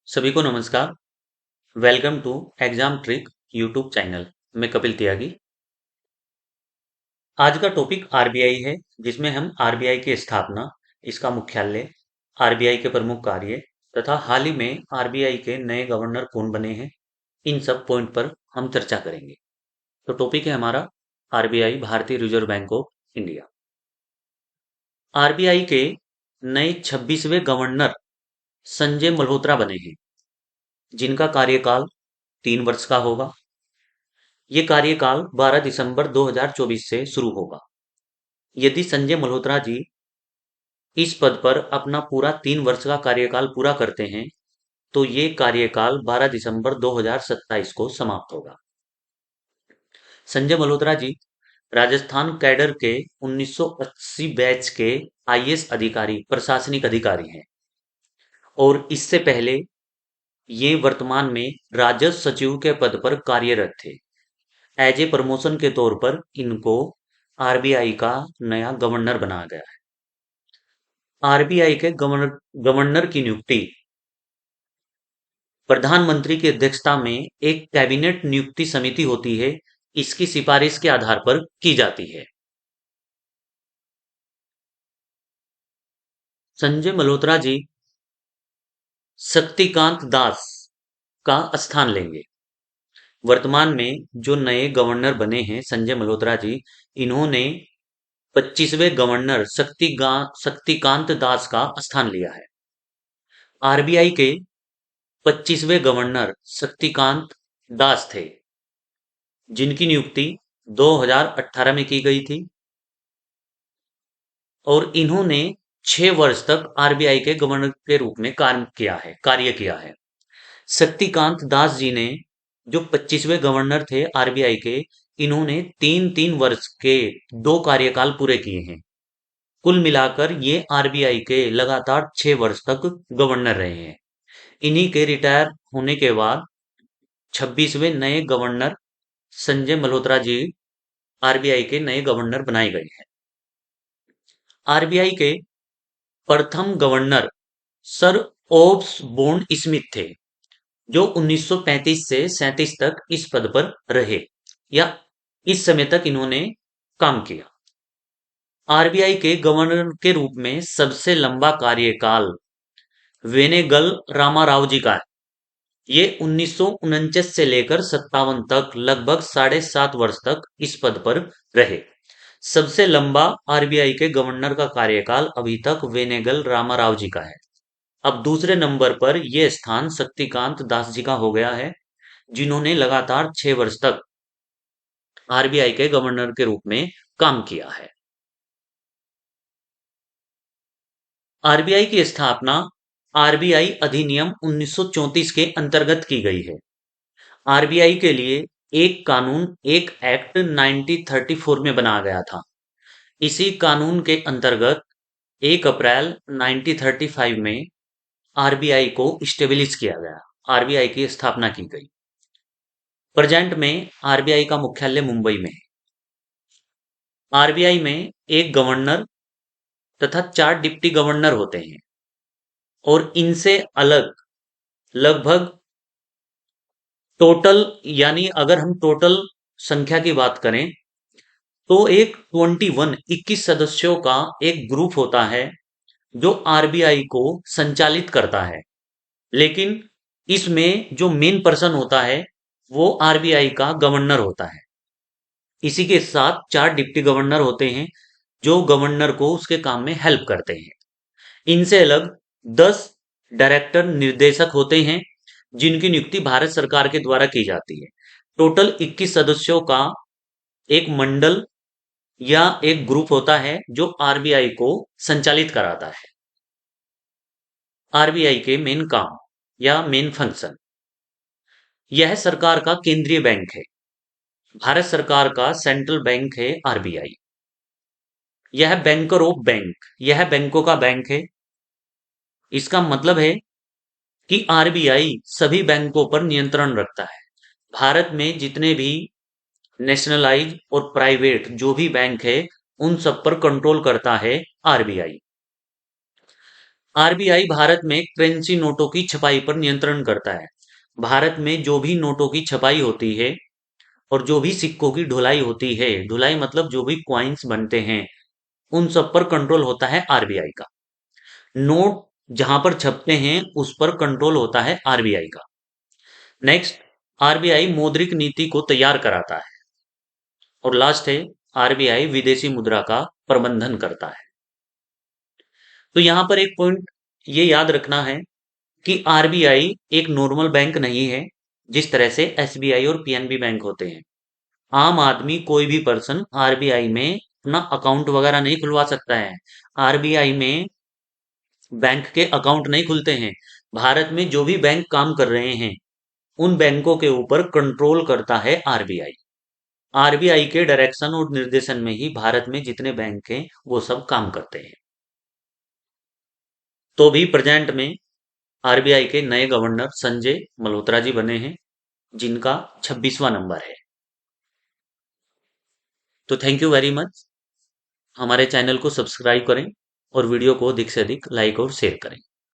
सभी को नमस्कार। Welcome to exam trick YouTube channel. मैं कपिल त्यागी। आज का टॉपिक आरबीआई है, जिसमें हम आरबीआई की स्थापना, इसका मुख्यालय, आरबीआई के प्रमुख कार्य तथा हाल ही में आरबीआई के नए गवर्नर कौन बने हैं, इन सब पॉइंट पर हम चर्चा करेंगे। तो टॉपिक है हमारा आरबीआई, भारतीय reserve bank of India. RBI के नए 26वें गवर्नर संजय मल्होत्रा बने हैं, जिनका कार्यकाल 3 वर्ष का होगा। ये कार्यकाल 12 दिसंबर 2024 से शुरू होगा। यदि संजय मल्होत्रा जी इस पद पर अपना पूरा 3 वर्ष का कार्यकाल पूरा करते हैं, तो ये कार्यकाल 12 दिसंबर 2027 को समाप्त होगा। संजय मल्होत्रा जी राजस्थान कैडर के 1980 बैच के आईएएस अधिकारी, प्रशासनिक अधिकारी हैं और इससे पहले ये वर्तमान में राजस्व सचिव के पद पर कार्यरत थे। एज ए प्रमोशन के तौर पर इनको आरबीआई का नया गवर्नर बनाया गया है। आरबीआई के गवर्नर की नियुक्ति प्रधानमंत्री की अध्यक्षता में एक कैबिनेट नियुक्ति समिति होती है, इसकी सिफारिश के आधार पर की जाती है। संजय मल्होत्रा जी शक्तिकांत दास का स्थान लेंगे। वर्तमान में जो नए गवर्नर बने हैं संजय मल्होत्रा जी, इन्होंने 25वें गवर्नर शक्तिकांत दास का स्थान लिया है। आरबीआई के 25वें गवर्नर शक्तिकांत दास थे, जिनकी नियुक्ति 2018 में की गई थी और इन्होंने 6 वर्ष तक आरबीआई के गवर्नर के रूप में कार्य किया है। शक्तिकांत दास जी ने, जो 25वें गवर्नर थे आरबीआई के, इन्होंने 3-3 वर्ष के 2 कार्यकाल पूरे किए हैं। कुल मिलाकर ये आरबीआई के लगातार 6 वर्ष तक गवर्नर रहे हैं। इन्हीं के रिटायर होने के बाद 26वें नए गवर्नर संजय मल्होत्रा जी आरबीआई के नए गवर्नर बनाए गए हैं। आरबीआई के प्रथम गवर्नर सर ओब्सबोर्न स्मिथ थे, जो 1935 से 37 तक इस पद पर रहे या इस समय तक इन्होंने काम किया। आरबीआई के गवर्नर के रूप में सबसे लंबा कार्यकाल वेनेगल रामाराव जी का है। ये 1949 से लेकर 57 तक लगभग 7.5 वर्ष तक इस पद पर रहे। सबसे लंबा आरबीआई के गवर्नर का कार्यकाल अभी तक वेनेगल रामाराव जी का है। अब दूसरे नंबर पर यह स्थान शक्तिकांत दास जी का हो गया है, जिन्होंने लगातार 6 वर्ष तक आरबीआई के गवर्नर के रूप में काम किया है। आरबीआई की स्थापना आरबीआई अधिनियम 1934 के अंतर्गत की गई है। आरबीआई के लिए एक कानून, एक एक्ट 1934 में बनाया गया था। इसी कानून के अंतर्गत 1 अप्रैल 1935 में आरबीआई को स्टेब्लिश किया गया, आरबीआई की स्थापना की गई। प्रेजेंट में आरबीआई का मुख्यालय मुंबई में है। आरबीआई में एक गवर्नर तथा 4 डिप्टी गवर्नर होते हैं और इनसे अलग लगभग टोटल, यानी अगर हम टोटल संख्या की बात करें तो एक 21 सदस्यों का एक ग्रुप होता है जो आरबीआई को संचालित करता है। लेकिन इसमें जो मेन पर्सन होता है वो आरबीआई का गवर्नर होता है। इसी के साथ 4 डिप्टी गवर्नर होते हैं जो गवर्नर को उसके काम में हेल्प करते हैं। इनसे अलग 10 डायरेक्टर, निर्देशक होते हैं, जिनकी नियुक्ति भारत सरकार के द्वारा की जाती है। टोटल 21 सदस्यों का एक मंडल या एक ग्रुप होता है जो आरबीआई को संचालित कराता है। आरबीआई के मेन काम या मेन फंक्शन, यह सरकार का केंद्रीय बैंक है। भारत सरकार का सेंट्रल बैंक है आरबीआई। यह बैंकर ऑफ बैंक, यह बैंकों का बैंक है। इसका मतलब है कि आरबीआई सभी बैंकों पर नियंत्रण रखता है। भारत में जितने भी नेशनलाइज और प्राइवेट जो भी बैंक है, उन सब पर कंट्रोल करता है आरबीआई। आरबीआई भारत में करेंसी नोटों की छपाई पर नियंत्रण करता है। भारत में जो भी नोटों की छपाई होती है और जो भी सिक्कों की ढुलाई होती है, ढुलाई मतलब जो भी क्वाइंस बनते हैं, उन सब पर कंट्रोल होता है आरबीआई का। नोट जहां पर छपते हैं उस पर कंट्रोल होता है आरबीआई का। नेक्स्ट, आरबीआई मौद्रिक नीति को तैयार कराता है। और लास्ट है, आरबीआई विदेशी मुद्रा का प्रबंधन करता है। तो यहां पर एक पॉइंट ये याद रखना है कि आरबीआई एक नॉर्मल बैंक नहीं है, जिस तरह से एसबीआई और पीएनबी बैंक होते हैं। आम आदमी कोई भी पर्सन आरबीआई में अपना अकाउंट वगैरह नहीं खुलवा सकता है। आरबीआई में बैंक के अकाउंट नहीं खुलते हैं। भारत में जो भी बैंक काम कर रहे हैं उन बैंकों के ऊपर कंट्रोल करता है आरबीआई। आरबीआई के डायरेक्शन और निर्देशन में ही भारत में जितने बैंक हैं वो सब काम करते हैं। तो भी प्रेजेंट में आरबीआई के नए गवर्नर संजय मल्होत्रा जी बने हैं, जिनका 26वां नंबर है। तो थैंक यू वेरी मच। हमारे चैनल को सब्सक्राइब करें और वीडियो को अधिक से अधिक लाइक और शेयर करें।